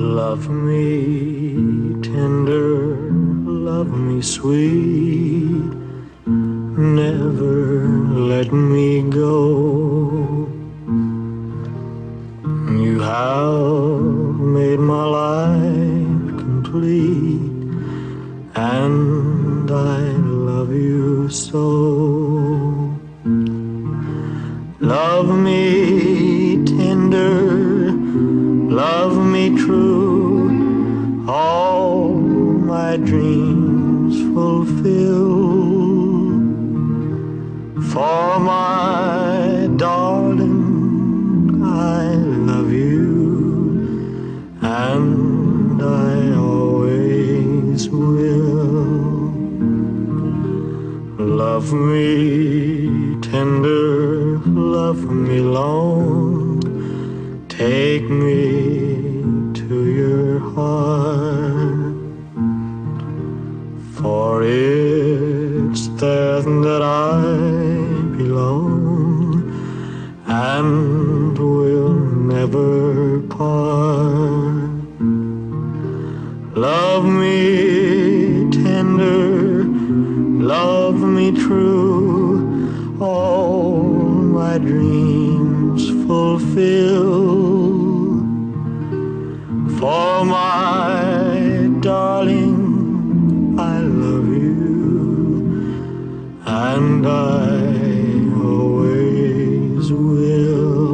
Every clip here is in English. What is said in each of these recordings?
Love me tender, love me sweet, never let me go. You have made my life complete, and I love you so. Love me tender, love me true, all my dreams fulfill. For my darling, I love you, and I always will. Love me tender, love me long, take me to your heart, for it's there that I belong and will never part. Love me tender, love me true, all my dreams fulfill. For my darling, I love you, and I always will.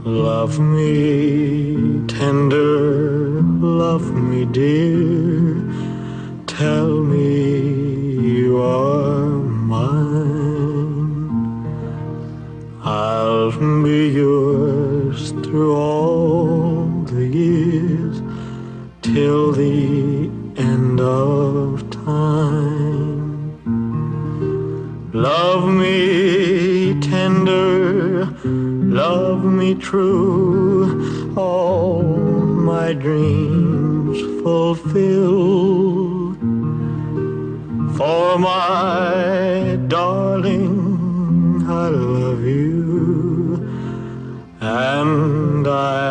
Love me tender, love me dear, tell me you are mine. I'll be yours through all the years, till the end of time. Love me tender, love me true, all my dreams fulfill. For my darling, I love you, and I